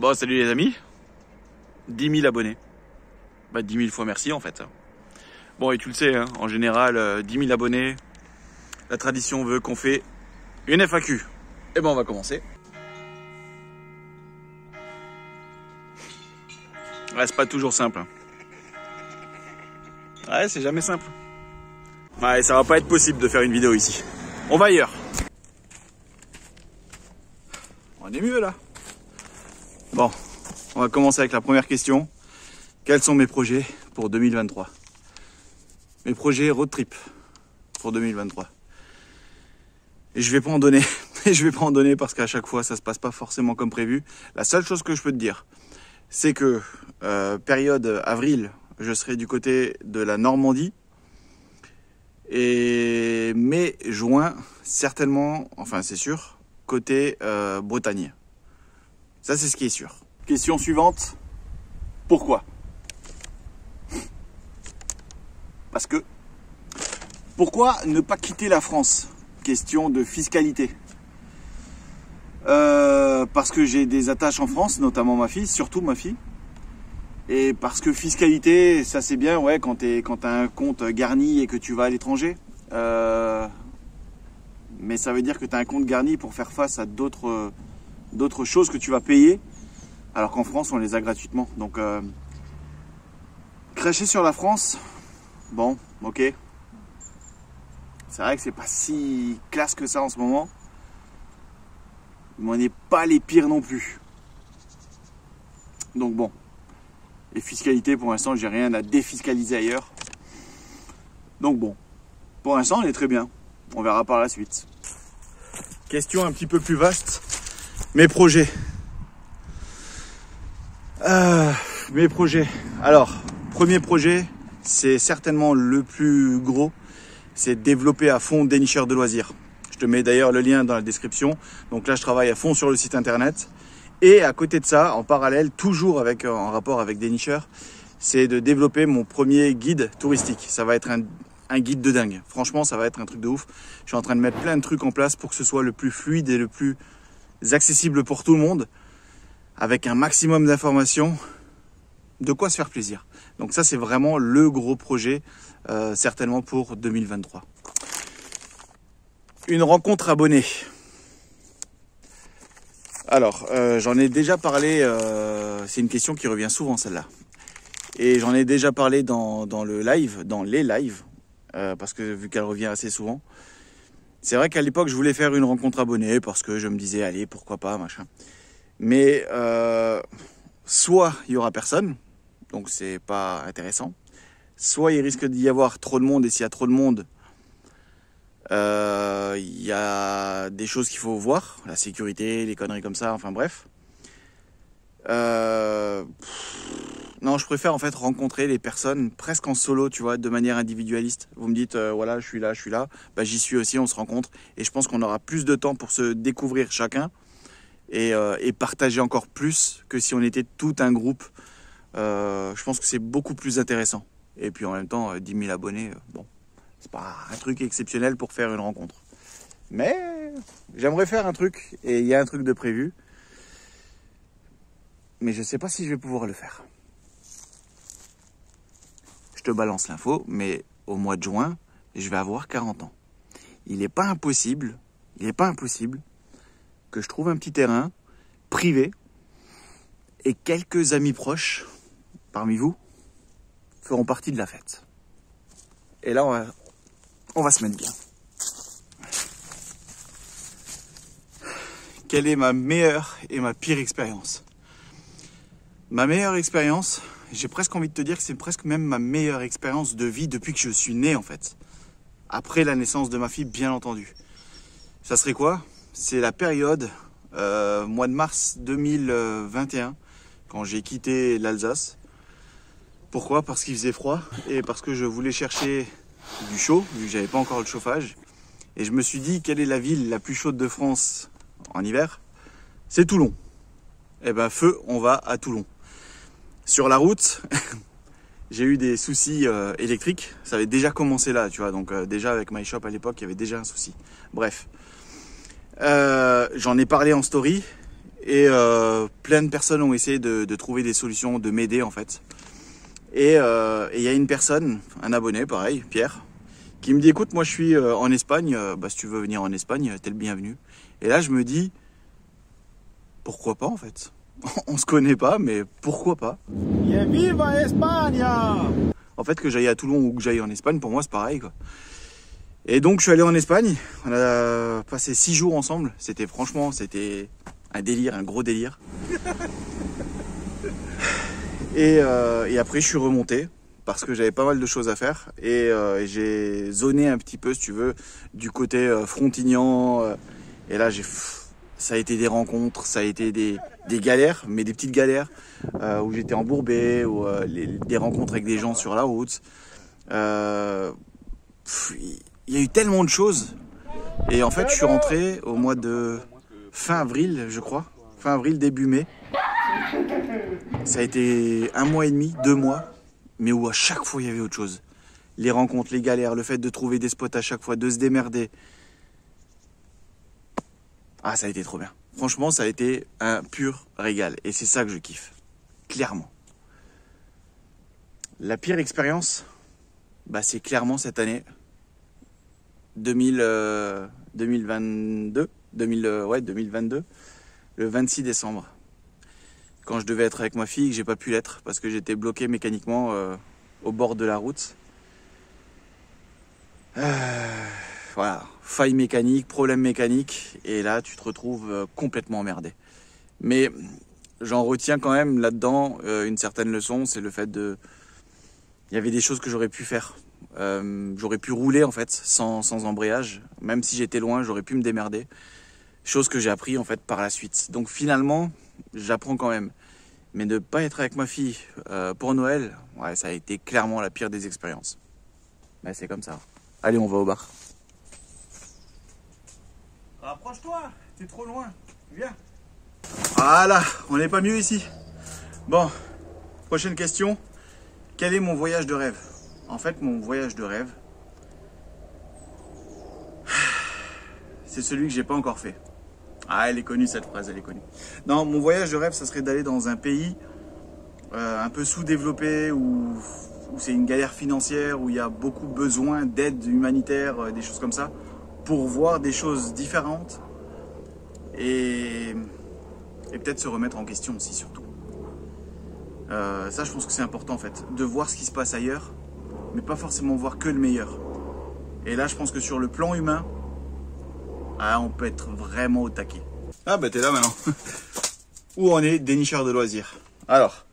Bon, salut les amis. 10 000 abonnés. 10 000 fois merci en fait. Bon, et tu le sais, hein, en général, 10 000 abonnés, la tradition veut qu'on fait une FAQ. Et ben on va commencer. Ouais, c'est pas toujours simple. Hein. Ouais, c'est jamais simple. Ouais, ça va pas être possible de faire une vidéo ici. On va ailleurs. On est mieux là. Bon, on va commencer avec la première question. Quels sont mes projets pour 2023? Mes projets road trip pour 2023. Et je vais pas en donner. Je vais pas en donner parce qu'à chaque fois ça se passe pas forcément comme prévu. La seule chose que je peux te dire, c'est que période avril, je serai du côté de la Normandie. Et mai, juin, certainement, enfin c'est sûr, côté Bretagne. Ça c'est ce qui est sûr. Question suivante. Pourquoi? Parce que pourquoi ne pas quitter la France? Question de fiscalité. Parce que j'ai des attaches en France, notamment ma fille, surtout ma fille. Et parce que fiscalité, ça c'est bien, ouais, quand t'as un compte garni et que tu vas à l'étranger. Mais ça veut dire que tu as un compte garni pour faire face à d'autres choses que tu vas payer. Alors qu'en France, on les a gratuitement. Donc, cracher sur la France, bon, ok. C'est vrai que c'est pas si classe que ça en ce moment. Mais on n'est pas les pires non plus. Donc bon. Et fiscalité, pour l'instant, j'ai rien à défiscaliser ailleurs. Donc bon. Pour l'instant, on est très bien. On verra par la suite. Question un petit peu plus vaste. Mes projets. Mes projets. Alors, premier projet, c'est certainement le plus gros. C'est développer à fond Dénicheur de loisirs. Je te mets d'ailleurs le lien dans la description. Donc là, je travaille à fond sur le site internet. Et à côté de ça, en parallèle, toujours en rapport avec Dénicheur, c'est de développer mon premier guide touristique. Ça va être un guide de dingue. Franchement, ça va être un truc de ouf. Je suis en train de mettre plein de trucs en place pour que ce soit le plus fluide et le plus accessible pour tout le monde, avec un maximum d'informations, de quoi se faire plaisir. Donc ça, c'est vraiment le gros projet, certainement pour 2023. Une rencontre abonnée. Alors, j'en ai déjà parlé, c'est une question qui revient souvent celle-là. Et j'en ai déjà parlé dans les lives, parce que vu qu'elle revient assez souvent. C'est vrai qu'à l'époque, je voulais faire une rencontre abonnée parce que je me disais, allez, pourquoi pas, machin. Mais soit il y aura personne, donc c'est pas intéressant. Soit il risque d'y avoir trop de monde, et s'il y a trop de monde, il y a des choses qu'il faut voir, la sécurité, les conneries comme ça, enfin bref. Non, je préfère en fait rencontrer les personnes presque en solo, tu vois, de manière individualiste. Vous me dites, voilà, je suis là, j'y suis aussi, on se rencontre. Et je pense qu'on aura plus de temps pour se découvrir chacun et partager encore plus que si on était tout un groupe. Je pense que c'est beaucoup plus intéressant. Et puis en même temps, 10 000 abonnés, bon, c'est pas un truc exceptionnel pour faire une rencontre. Mais j'aimerais faire un truc, et il y a un truc de prévu. Mais je sais pas si je vais pouvoir le faire. Je te balance l'info, mais au mois de juin, je vais avoir 40 ans. Il n'est pas impossible que je trouve un petit terrain privé et quelques amis proches parmi vous feront partie de la fête. Et là, on va se mettre bien. Quelle est ma meilleure et ma pire expérience? Ma meilleure expérience, j'ai presque envie de te dire que c'est presque même ma meilleure expérience de vie depuis que je suis né en fait. Après la naissance de ma fille, bien entendu. Ça serait quoi? C'est la période, mois de mars 2021, quand j'ai quitté l'Alsace. Pourquoi? Parce qu'il faisait froid et parce que je voulais chercher du chaud, vu que j'avais pas encore le chauffage. Et je me suis dit, quelle est la ville la plus chaude de France en hiver? C'est Toulon. Eh ben feu, on va à Toulon. Sur la route, j'ai eu des soucis électriques. Ça avait déjà commencé là, tu vois. Donc déjà avec MyShop à l'époque, il y avait déjà un souci. Bref, j'en ai parlé en story et plein de personnes ont essayé de trouver des solutions, de m'aider en fait. Et il y a une personne, un abonné pareil, Pierre, qui me dit écoute, moi je suis en Espagne, si tu veux venir en Espagne, t'es le bienvenu. Et là je me dis pourquoi pas en fait. On se connaît pas, mais pourquoi pas. Et viva Espagne! En fait, que j'aille à Toulon ou que j'aille en Espagne, pour moi c'est pareil quoi. Et donc je suis allé en Espagne, on a passé 6 jours ensemble, c'était un délire, un gros délire. Et après je suis remonté parce que j'avais pas mal de choses à faire et j'ai zoné un petit peu si tu veux du côté Frontignan et là ça a été des rencontres, ça a été des galères, mais des petites galères où j'étais embourbé, ou des rencontres avec des gens sur la route. Il y a eu tellement de choses et en fait je suis rentré au mois de fin avril je crois, fin avril début mai. Ça a été 1 mois et demi, 2 mois, mais où à chaque fois il y avait autre chose. Les rencontres, les galères, le fait de trouver des spots à chaque fois, de se démerder. Ah, ça a été trop bien. Franchement, ça a été un pur régal. Et c'est ça que je kiffe. Clairement. La pire expérience, c'est clairement cette année. 2022. Le 26 décembre. Quand je devais être avec ma fille, que j'ai pas pu l'être parce que j'étais bloqué mécaniquement au bord de la route. Voilà, faille mécanique, problème mécanique, et là tu te retrouves complètement emmerdé. Mais j'en retiens quand même là-dedans une certaine leçon, c'est le fait de... Il y avait des choses que j'aurais pu faire. J'aurais pu rouler en fait sans embrayage, même si j'étais loin, j'aurais pu me démerder. Chose que j'ai appris en fait par la suite. Donc finalement, j'apprends quand même. Mais ne pas être avec ma fille pour Noël, ouais, ça a été clairement la pire des expériences. Mais c'est comme ça. Allez, on va au bar. Rapproche-toi, t'es trop loin. Viens. Voilà, on n'est pas mieux ici. Bon, prochaine question. Quel est mon voyage de rêve? En fait, mon voyage de rêve, c'est celui que j'ai pas encore fait. Ah, elle est connue cette phrase, elle est connue. Non, mon voyage de rêve, ça serait d'aller dans un pays un peu sous-développé, où c'est une galère financière, où il y a beaucoup besoin d'aide humanitaire, des choses comme ça, pour voir des choses différentes et peut-être se remettre en question aussi surtout. Ça, je pense que c'est important en fait, de voir ce qui se passe ailleurs, mais pas forcément voir que le meilleur. Et là, je pense que sur le plan humain, on peut être vraiment au taquet. Ah t'es là maintenant. Où on est, dénicheur de loisirs. Alors,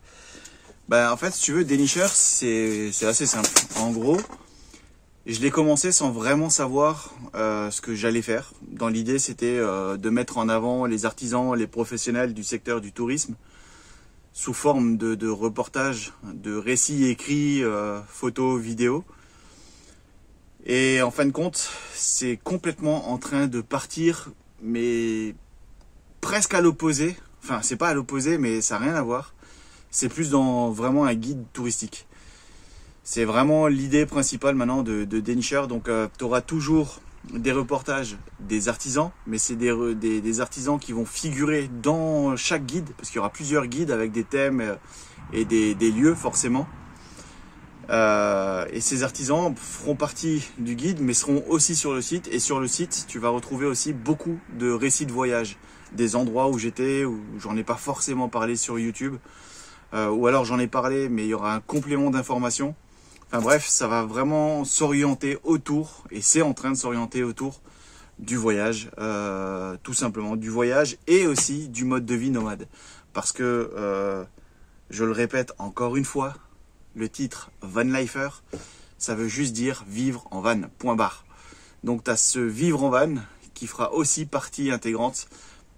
en fait, si tu veux, dénicheur, c'est assez simple. En gros, je l'ai commencé sans vraiment savoir ce que j'allais faire. Dans l'idée, c'était de mettre en avant les artisans, les professionnels du secteur du tourisme, sous forme de reportages, de récits écrits, photos, vidéos. Et en fin de compte, c'est complètement en train de partir, mais presque à l'opposé. Enfin, c'est pas à l'opposé, mais ça n'a rien à voir. C'est plus dans vraiment un guide touristique. C'est vraiment l'idée principale maintenant de dénicheur. Donc, tu auras toujours des reportages des artisans, mais c'est des artisans qui vont figurer dans chaque guide, parce qu'il y aura plusieurs guides avec des thèmes et des lieux forcément. Et ces artisans feront partie du guide, mais seront aussi sur le site. Et sur le site, tu vas retrouver aussi beaucoup de récits de voyage, des endroits où j'étais, où j'en ai pas forcément parlé sur YouTube, ou alors j'en ai parlé, mais il y aura un complément d'information. Enfin bref, ça va vraiment s'orienter autour, et c'est en train de s'orienter autour du voyage, tout simplement du voyage et aussi du mode de vie nomade. Parce que, je le répète encore une fois, le titre Van Lifer, ça veut juste dire vivre en van, point barre. Donc tu as ce vivre en van qui fera aussi partie intégrante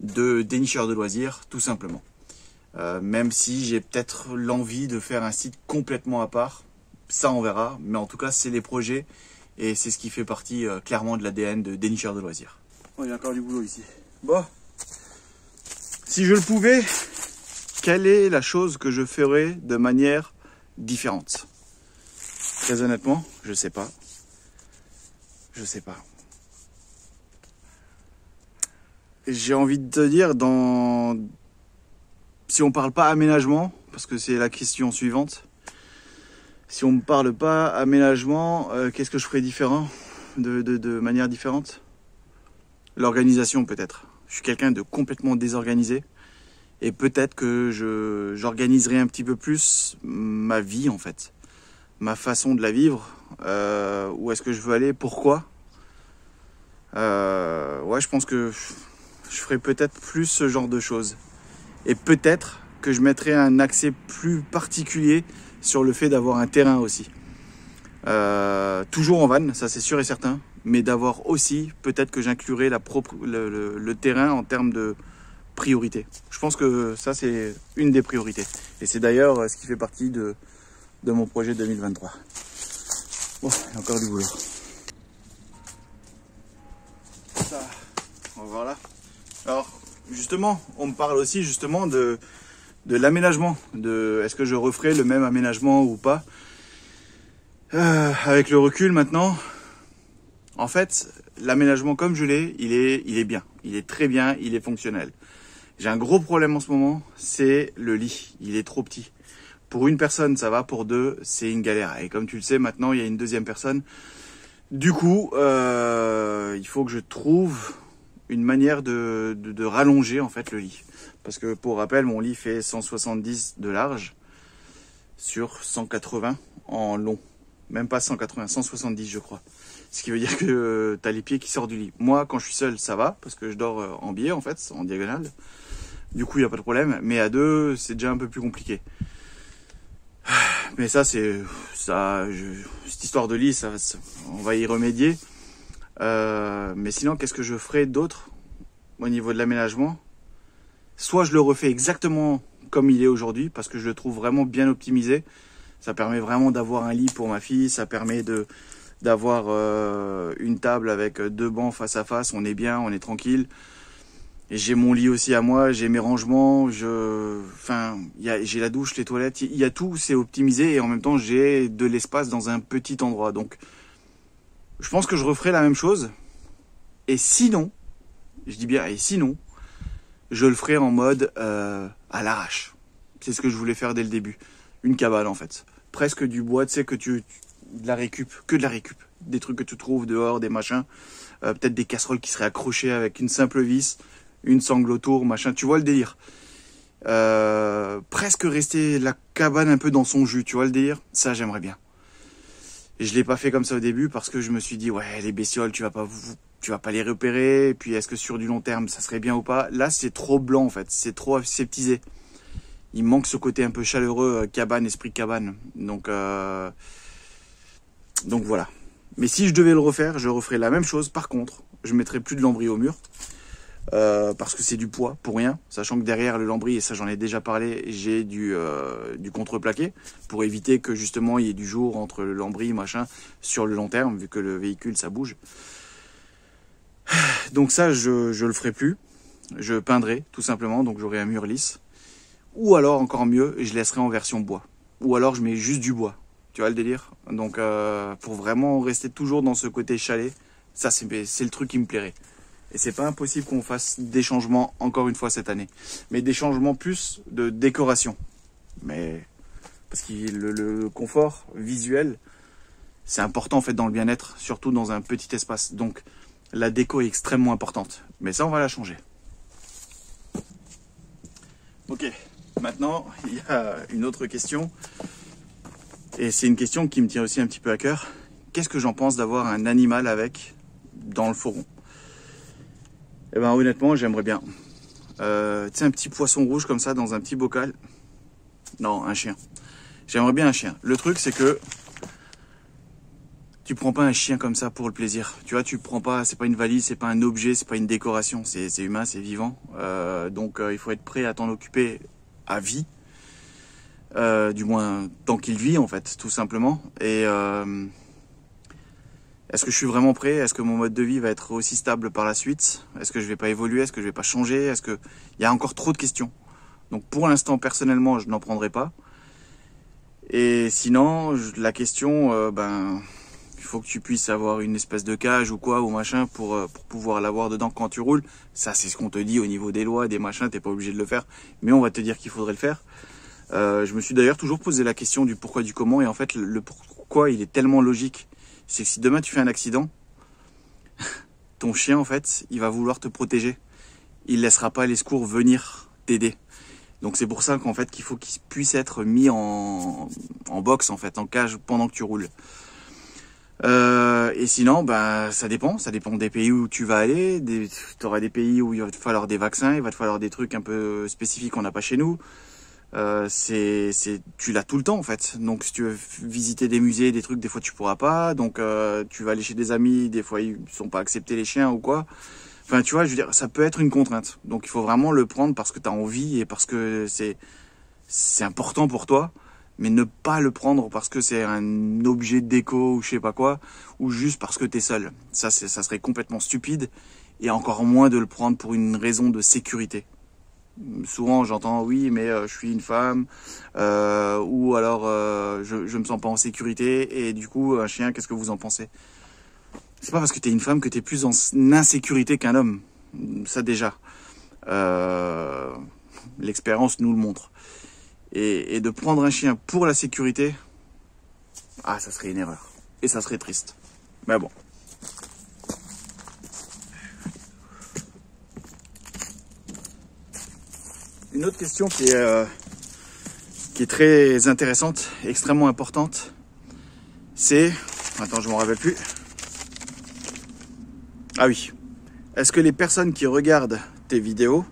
de dénicheur de loisirs, tout simplement. Même si j'ai peut-être l'envie de faire un site complètement à part, ça on verra, mais en tout cas c'est les projets et c'est ce qui fait partie clairement de l'ADN de dénicheur de loisirs. Oh, il y a encore du boulot ici. Bon, si je le pouvais, quelle est la chose que je ferais de manière différente? Très honnêtement, je sais pas. Je sais pas. J'ai envie de te dire, dans si on parle pas aménagement, parce que c'est la question suivante, si on me parle pas aménagement, qu'est-ce que je ferais différent, de manière différente? L'organisation peut-être. Je suis quelqu'un de complètement désorganisé. Et peut-être que j'organiserai un petit peu plus ma vie en fait. Ma façon de la vivre. Où est-ce que je veux aller? Pourquoi? Ouais, je pense que je ferai peut-être plus ce genre de choses. Et peut-être que je mettrai un accès plus particulier sur le fait d'avoir un terrain aussi. Toujours en van, ça c'est sûr et certain. Mais d'avoir aussi, peut-être que j'inclurai le terrain en termes de priorité. Je pense que ça c'est une des priorités. Et c'est d'ailleurs ce qui fait partie de mon projet 2023. Bon, il y a encore du boulot. Ça, voilà. Alors, justement, on me parle aussi justement de l'aménagement. Est-ce que je referai le même aménagement ou pas? Avec le recul maintenant, en fait, l'aménagement comme je l'ai, il est bien. Il est très bien, il est fonctionnel. J'ai un gros problème en ce moment, c'est le lit. Il est trop petit. Pour une personne, ça va. Pour deux, c'est une galère. Et comme tu le sais, maintenant, il y a une deuxième personne. Du coup, il faut que je trouve une manière de rallonger en fait le lit. Parce que pour rappel, mon lit fait 170 de large sur 180 en long. Même pas 180, 170 je crois. Ce qui veut dire que tu as les pieds qui sortent du lit. Moi, quand je suis seul, ça va, parce que je dors en biais, en fait, en diagonale. Du coup, il n'y a pas de problème. Mais à deux, c'est déjà un peu plus compliqué. Mais ça, cette histoire de lit, on va y remédier. Mais sinon, qu'est-ce que je ferais d'autre au niveau de l'aménagement? Soit je le refais exactement comme il est aujourd'hui, parce que je le trouve vraiment bien optimisé. Ça permet vraiment d'avoir un lit pour ma fille, ça permet d'avoir une table avec deux bancs face à face, on est bien, on est tranquille. Et j'ai mon lit aussi à moi, j'ai mes rangements, j'ai la douche, les toilettes, il y a tout, c'est optimisé et en même temps j'ai de l'espace dans un petit endroit. Donc je pense que je referai la même chose. Et sinon, je dis bien et sinon, je le ferai en mode à l'arrache. C'est ce que je voulais faire dès le début. Une cabane en fait. Presque du bois, tu sais, que de la récup, des trucs que tu trouves dehors, des machins, peut-être des casseroles qui seraient accrochées avec une simple vis, une sangle autour, machin, tu vois le délire. Presque rester la cabane un peu dans son jus, tu vois le délire. Ça j'aimerais bien. Et je l'ai pas fait comme ça au début parce que je me suis dit ouais, les bestioles tu vas pas les repérer, et puis est-ce que sur du long terme ça serait bien ou pas. Là c'est trop blanc en fait, c'est trop aseptisé. Il manque ce côté un peu chaleureux, cabane, esprit cabane. Donc voilà. Mais si je devais le refaire, je referais la même chose. Par contre, je mettrais plus de lambris au mur. Parce que c'est du poids pour rien. Sachant que derrière le lambris, et ça j'en ai déjà parlé, j'ai du contreplaqué. Pour éviter que justement il y ait du jour entre le lambris, machin, sur le long terme, vu que le véhicule ça bouge. Donc ça, je le ferai plus. Je peindrai, tout simplement. Donc j'aurai un mur lisse. Ou alors, encore mieux, je laisserai en version bois. Ou alors, je mets juste du bois. Tu vois le délire? Donc, pour vraiment rester toujours dans ce côté chalet, ça, c'est le truc qui me plairait. Et c'est pas impossible qu'on fasse des changements, encore une fois, cette année. Mais des changements plus de décoration. Mais, parce que le confort visuel, c'est important, en fait, dans le bien-être, surtout dans un petit espace. Donc, la déco est extrêmement importante. Mais ça, on va la changer. Ok. Maintenant, il y a une autre question, et c'est une question qui me tient aussi un petit peu à cœur. Qu'est-ce que j'en pense d'avoir un animal dans le fourgon? Eh ben honnêtement, j'aimerais bien. Tu sais, un petit poisson rouge comme ça dans un petit bocal. Non, un chien. J'aimerais bien un chien. Le truc, c'est que tu prends pas un chien comme ça pour le plaisir. Tu vois, tu prends pas, c'est pas une valise, c'est pas un objet, c'est pas une décoration. C'est humain, c'est vivant. Donc il faut être prêt à t'en occuper à vie, du moins tant qu'il vit en fait, tout simplement. Et est-ce que je suis vraiment prêt? Est-ce que mon mode de vie va être aussi stable par la suite? Est-ce que je vais pas évoluer? Est-ce que je vais pas changer? Il y a encore trop de questions. Donc pour l'instant, personnellement, je n'en prendrai pas. Et sinon, la question, Il faut que tu puisses avoir une espèce de cage ou quoi, ou machin, pour pouvoir l'avoir dedans quand tu roules. Ça, c'est ce qu'on te dit au niveau des lois, des machins, t'es pas obligé de le faire. Mais on va te dire qu'il faudrait le faire. Je me suis d'ailleurs toujours posé la question du pourquoi, du comment. Et en fait, le pourquoi, il est tellement logique. C'est que si demain tu fais un accident, ton chien, en fait, il va vouloir te protéger. Il laissera pas les secours venir t'aider. Donc c'est pour ça qu'en fait, qu'il faut qu'il puisse être mis en box, en fait, en cage pendant que tu roules. Et sinon, bah, ça dépend des pays où tu vas aller. Tu auras des pays où il va te falloir des vaccins, il va te falloir des trucs un peu spécifiques qu'on n'a pas chez nous. Tu l'as tout le temps en fait. Donc si tu veux visiter des musées, des trucs, des fois tu pourras pas. Donc tu vas aller chez des amis, des fois ils sont pas acceptés les chiens ou quoi. Enfin tu vois, je veux dire, ça peut être une contrainte. Donc il faut vraiment le prendre parce que tu as envie et parce que c'est important pour toi. Mais ne pas le prendre parce que c'est un objet de déco ou je sais pas quoi, ou juste parce que tu es seul. Ça serait complètement stupide, et encore moins de le prendre pour une raison de sécurité. Souvent j'entends oui mais je suis une femme, ou alors je me sens pas en sécurité, et du coup un chien, qu'est-ce que vous en pensez? C'est pas parce que tu es une femme que tu es plus en insécurité qu'un homme. Ça déjà. L'expérience nous le montre. Et de prendre un chien pour la sécurité, ah, ça serait une erreur. Et ça serait triste. Mais bon. Une autre question qui est très intéressante, extrêmement importante, c'est... Attends, je m'en rappelle plus. Ah oui. Est-ce que les personnes qui regardent tes vidéos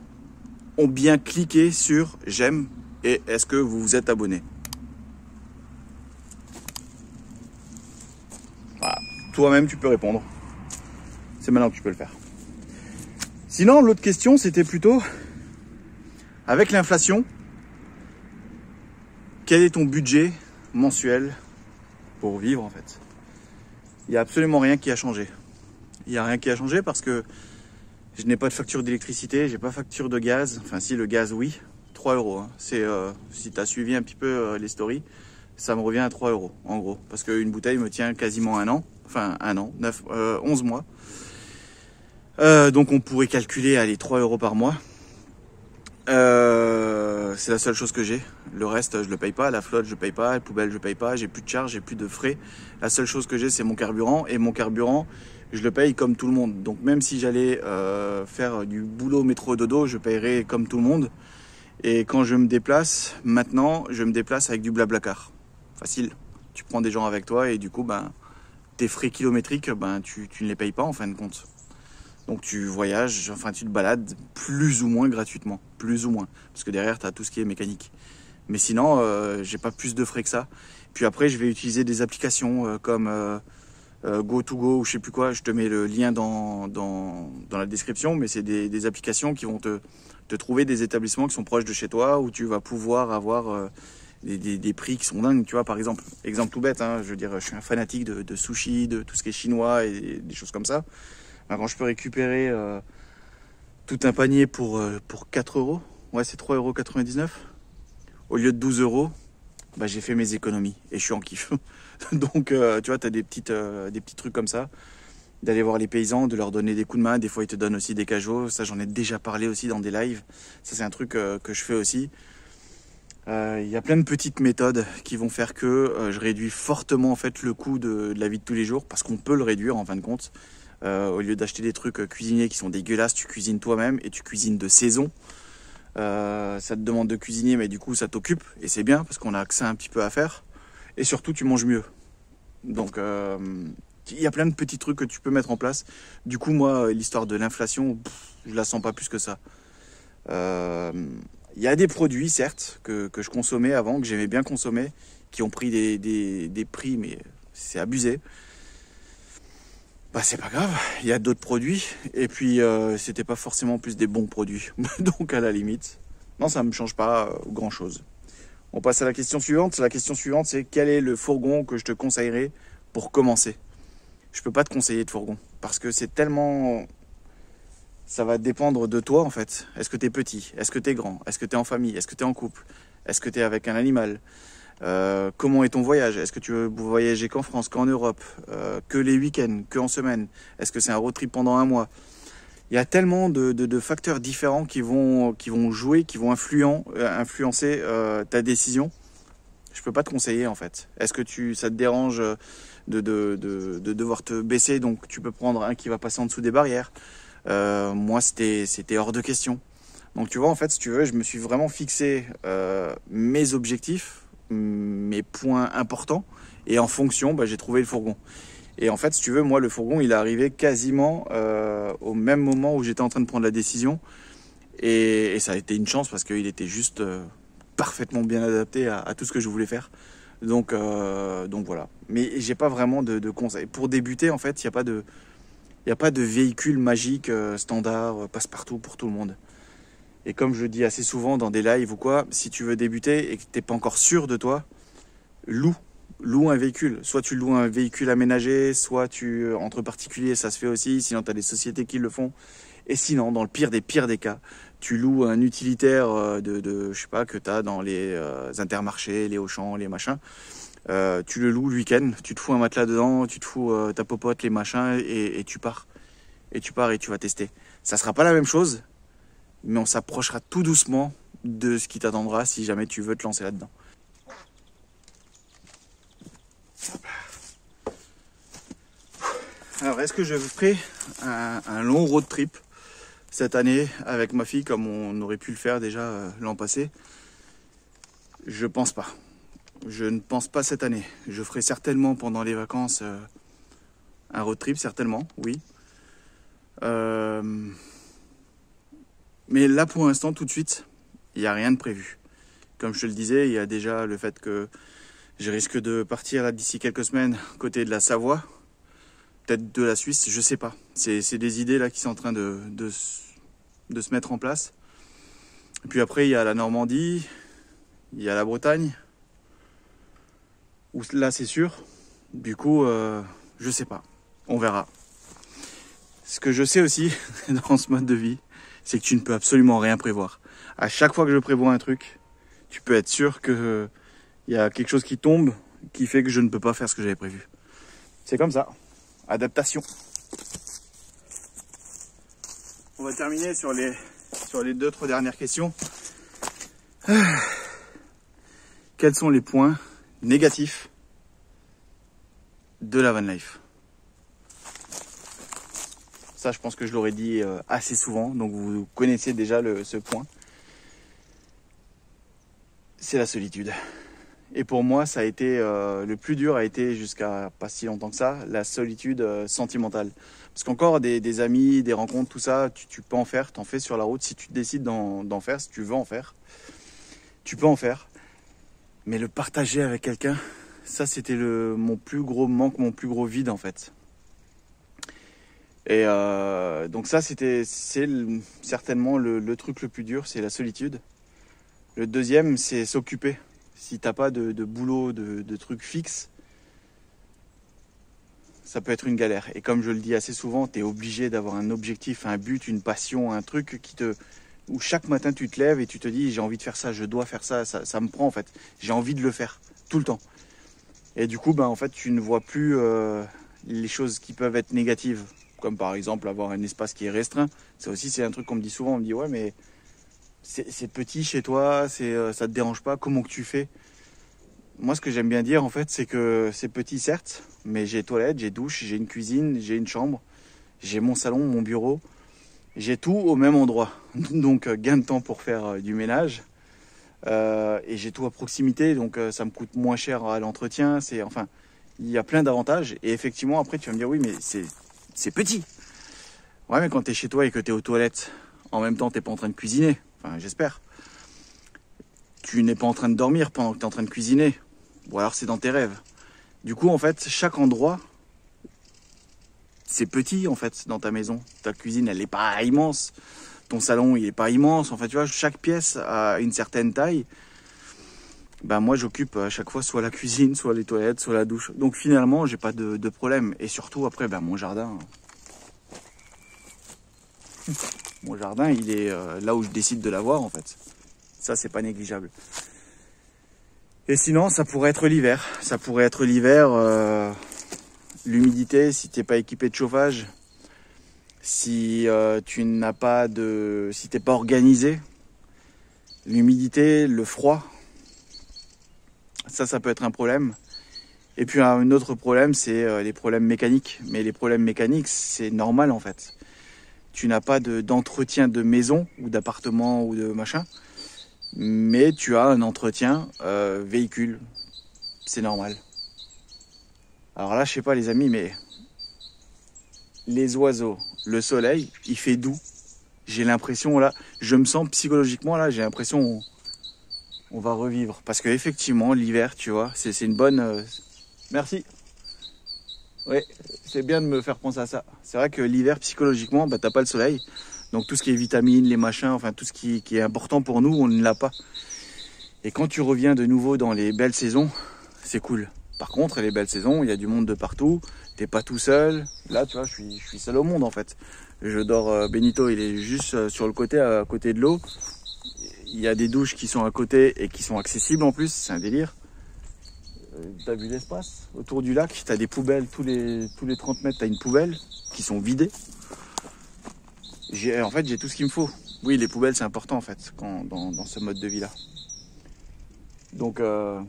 ont bien cliqué sur « j'aime » et est-ce que vous vous êtes abonné? Voilà. Toi-même, tu peux répondre. C'est maintenant que tu peux le faire. Sinon, l'autre question, c'était plutôt, avec l'inflation, quel est ton budget mensuel pour vivre en fait? Il n'y a absolument rien qui a changé. Il n'y a rien qui a changé parce que je n'ai pas de facture d'électricité, j'ai pas de facture de gaz. Enfin si, le gaz oui, 3 euros. Hein. C'est si tu as suivi un petit peu les stories, ça me revient à 3 euros en gros. Parce qu'une bouteille me tient quasiment un an. Enfin un an, 11 mois. Donc on pourrait calculer, allez, 3 euros par mois. C'est la seule chose que j'ai. Le reste, je le paye pas. La flotte, je paye pas. La poubelle, je paye pas. J'ai plus de charges, j'ai plus de frais. La seule chose que j'ai, c'est mon carburant. Et mon carburant, je le paye comme tout le monde. Donc même si j'allais faire du boulot métro dodo, je payerais comme tout le monde. Et quand je me déplace, maintenant, je me déplace avec du Blablacar. Facile. Tu prends des gens avec toi et du coup, ben, tes frais kilométriques, ben, tu ne les payes pas en fin de compte. Donc tu voyages, enfin tu te balades plus ou moins gratuitement, plus ou moins, parce que derrière tu as tout ce qui est mécanique. Mais sinon, j'ai pas plus de frais que ça. Puis après, je vais utiliser des applications comme Go2Go ou je sais plus quoi. Je te mets le lien dans la description, mais c'est des applications qui vont te trouver des établissements qui sont proches de chez toi, où tu vas pouvoir avoir des prix qui sont dingues. Tu vois, par exemple, exemple tout bête, hein, je veux dire, je suis un fanatique de sushi, de tout ce qui est chinois et des choses comme ça. Quand je peux récupérer tout un panier pour 4 euros, ouais c'est 3,99 €, au lieu de 12 euros, bah, j'ai fait mes économies et je suis en kiff. Donc tu vois, tu as des petits trucs comme ça, d'aller voir les paysans, de leur donner des coups de main, des fois ils te donnent aussi des cajots, ça j'en ai déjà parlé aussi dans des lives, ça c'est un truc que je fais aussi. Il y a plein de petites méthodes qui vont faire que je réduis fortement en fait le coût de la vie de tous les jours, parce qu'on peut le réduire en fin de compte. Au lieu d'acheter des trucs cuisinés qui sont dégueulasses, tu cuisines toi-même et tu cuisines de saison. Ça te demande de cuisiner, mais du coup ça t'occupe et c'est bien parce qu'on a accès un petit peu à faire. Et surtout tu manges mieux. Donc il y a plein de petits trucs que tu peux mettre en place. Du coup moi, l'histoire de l'inflation, je la sens pas plus que ça. Il y a des produits certes que je consommais avant, que j'aimais bien consommer, qui ont pris des prix, mais c'est abusé. Bah c'est pas grave, il y a d'autres produits et puis c'était pas forcément plus des bons produits. Donc à la limite, non, ça me change pas grand chose. On passe à la question suivante. La question suivante, c'est quel est le fourgon que je te conseillerais pour commencer? Je peux pas te conseiller de fourgon parce que c'est tellement... Ça va dépendre de toi en fait. Est-ce que tu es petit? Est-ce que tu es grand? Est-ce que tu es en famille? Est-ce que tu es en couple? Est-ce que tu es avec un animal? Comment est ton voyage? Est-ce que tu veux voyager qu'en France, qu'en Europe, que les week-ends, qu'en semaine? Est-ce que c'est un road trip pendant un mois? Il y a tellement de facteurs différents qui vont jouer, qui vont influencer ta décision. Je peux pas te conseiller en fait. Est-ce que ça te dérange de devoir te baisser, donc tu peux prendre un qui va passer en dessous des barrières? Moi, c'était hors de question. Donc tu vois, en fait, si tu veux, je me suis vraiment fixé mes objectifs, mes points importants, et en fonction, j'ai trouvé le fourgon. Et en fait, si tu veux, moi, le fourgon, il est arrivé quasiment au même moment où j'étais en train de prendre la décision. Et ça a été une chance parce qu'il était juste parfaitement bien adapté à tout ce que je voulais faire. Donc voilà. Mais j'ai pas vraiment de conseils. Pour débuter, en fait, il n'y a pas de véhicule magique standard, passe-partout pour tout le monde. Et comme je le dis assez souvent dans des lives ou quoi, si tu veux débuter et que tu n'es pas encore sûr de toi, loue un véhicule. Soit tu loues un véhicule aménagé, soit entre particuliers, ça se fait aussi. Sinon, tu as des sociétés qui le font. Et sinon, dans le pire des cas, tu loues un utilitaire je sais pas, que tu as dans les Intermarchés, les Auchan, les machins. Tu le loues le week-end, tu te fous un matelas dedans, tu te fous ta popote, les machins, et tu pars. Et tu pars et tu vas tester. Ça sera pas la même chose, mais on s'approchera tout doucement de ce qui t'attendra si jamais tu veux te lancer là-dedans. Alors, est-ce que je ferai un long road trip cette année avec ma fille comme on aurait pu le faire déjà l'an passé? Je pense pas. Je ne pense pas cette année. Je ferai certainement pendant les vacances un road trip, certainement, oui. Mais là, pour l'instant, tout de suite, il n'y a rien de prévu. Comme je te le disais, il y a déjà le fait que je risque de partir là d'ici quelques semaines côté de la Savoie, peut-être de la Suisse, je sais pas. C'est des idées là qui sont en train de se mettre en place. Et puis après, il y a la Normandie, il y a la Bretagne, où là c'est sûr. Du coup, je sais pas. On verra. Ce que je sais aussi dans ce mode de vie, c'est que tu ne peux absolument rien prévoir. À chaque fois que je prévois un truc, tu peux être sûr que il y a quelque chose qui tombe, qui fait que je ne peux pas faire ce que j'avais prévu. C'est comme ça. Adaptation. On va terminer sur les 2-3 dernières questions. Quels sont les points négatifs de la van life? Ça, je pense que je l'aurais dit assez souvent, donc vous connaissez déjà ce point. C'est la solitude. Et pour moi, ça a été le plus dur a été jusqu'à pas si longtemps que ça, la solitude sentimentale. Parce qu'encore des amis, des rencontres, tout ça, tu peux en faire, t'en fais sur la route si tu décides d'en faire, si tu veux en faire. Tu peux en faire. Mais le partager avec quelqu'un, ça c'était mon plus gros manque, mon plus gros vide en fait. Et donc ça c'est certainement le truc le plus dur, c'est la solitude. Le deuxième, c'est s'occuper. Si t'as pas de boulot, de trucs fixes, ça peut être une galère. Et comme je le dis assez souvent, tu es obligé d'avoir un objectif, un but, une passion, un truc où chaque matin tu te lèves et tu te dis j'ai envie de faire ça, je dois faire ça, ça me prend en fait. J'ai envie de le faire tout le temps. Et du coup, en fait, tu ne vois plus les choses qui peuvent être négatives, comme par exemple avoir un espace qui est restreint. Ça aussi, c'est un truc qu'on me dit souvent. On me dit ouais, mais c'est petit chez toi, ça te dérange pas, comment que tu fais? Moi, ce que j'aime bien dire, en fait, c'est que c'est petit, certes, mais j'ai toilette, j'ai douche, j'ai une cuisine, j'ai une chambre, j'ai mon salon, mon bureau. J'ai tout au même endroit. Donc, gain de temps pour faire du ménage. Et j'ai tout à proximité, donc ça me coûte moins cher à l'entretien. Enfin, il y a plein d'avantages. Et effectivement, après, tu vas me dire, oui, mais c'est petit. Ouais, mais quand tu es chez toi et que tu es aux toilettes, en même temps, tu n'es pas en train de cuisiner. Enfin, j'espère. Tu n'es pas en train de dormir pendant que tu es en train de cuisiner. Ou alors c'est dans tes rêves. Du coup, en fait, chaque endroit, c'est petit, en fait, dans ta maison. Ta cuisine, elle n'est pas immense. Ton salon, il n'est pas immense. En fait, tu vois, chaque pièce a une certaine taille. Moi, j'occupe à chaque fois soit la cuisine, soit les toilettes, soit la douche. Donc, finalement, j'ai pas de problème. Et surtout, après, mon jardin. Mon jardin, il est là où je décide de l'avoir, en fait. Ça, c'est pas négligeable. Et sinon, ça pourrait être l'hiver. Ça pourrait être l'hiver, l'humidité, si t'es pas équipé de chauffage, si tu n'as pas de, si t'es pas organisé, l'humidité, le froid, ça peut être un problème. Et puis un autre problème, c'est les problèmes mécaniques. Mais les problèmes mécaniques, c'est normal en fait. Tu n'as pas d'entretien de maison ou d'appartement ou de machin, mais tu as un entretien véhicule. C'est normal. Alors là, je sais pas les amis, mais les oiseaux, le soleil, il fait doux. J'ai l'impression là, je me sens psychologiquement là, j'ai l'impression on va revivre. Parce que effectivement, l'hiver, tu vois, c'est une bonne... Merci. Oui, c'est bien de me faire penser à ça. C'est vrai que l'hiver, psychologiquement, bah, t'as pas le soleil. Donc tout ce qui est vitamines, les machins, enfin tout ce qui est important pour nous, on ne l'a pas. Et quand tu reviens de nouveau dans les belles saisons, c'est cool. Par contre, les belles saisons, il y a du monde de partout. T'es pas tout seul. Là, tu vois, je suis seul au monde en fait. Je dors, Benito, il est juste sur le côté, à côté de l'eau. Il y a des douches qui sont à côté et qui sont accessibles en plus, c'est un délire. T'as vu l'espace autour du lac, t'as des poubelles, tous les 30 mètres, t'as une poubelle qui sont vidées. En fait, j'ai tout ce qu'il me faut. Oui, les poubelles, c'est important en fait, dans ce mode de vie là. Donc, en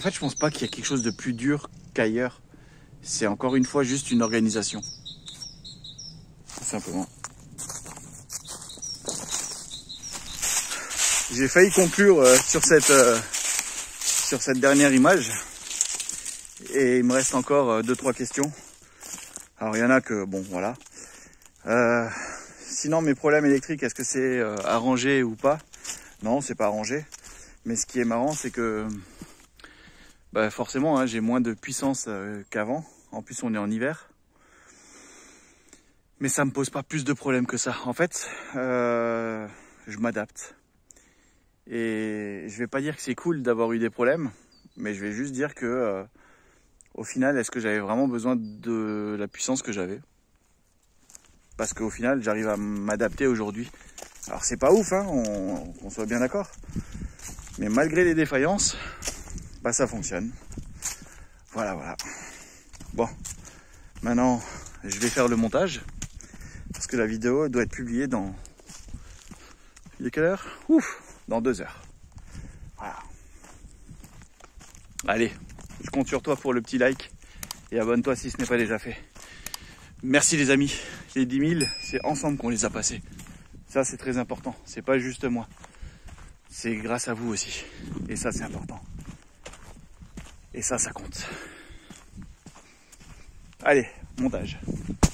fait, je pense pas qu'il y ait quelque chose de plus dur qu'ailleurs. C'est encore une fois juste une organisation. Tout simplement. J'ai failli conclure sur cette dernière image. Et il me reste encore 2-3 questions. Alors, il y en a que, bon, voilà. Sinon, mes problèmes électriques, est-ce que c'est arrangé ou pas? Non, c'est pas arrangé. Mais ce qui est marrant, c'est que bah, forcément, hein, j'ai moins de puissance qu'avant. En plus, on est en hiver. Mais ça me pose pas plus de problèmes que ça. En fait, je m'adapte. Et je vais pas dire que c'est cool d'avoir eu des problèmes, mais je vais juste dire que au final, est-ce que j'avais vraiment besoin de la puissance que j'avais? Parce qu'au final, j'arrive à m'adapter aujourd'hui. Alors c'est pas ouf, hein, qu'on soit bien d'accord. Mais malgré les défaillances, bah ça fonctionne. Voilà, voilà. Bon, maintenant, je vais faire le montage. Parce que la vidéo doit être publiée dans... Il est quelle heure? Ouf, dans 2 heures. Voilà. Allez, je compte sur toi pour le petit like. Et abonne-toi si ce n'est pas déjà fait. Merci les amis. Les 10 000, c'est ensemble qu'on les a passés. Ça, c'est très important. C'est pas juste moi. C'est grâce à vous aussi. Et ça, c'est important. Et ça compte. Allez, montage.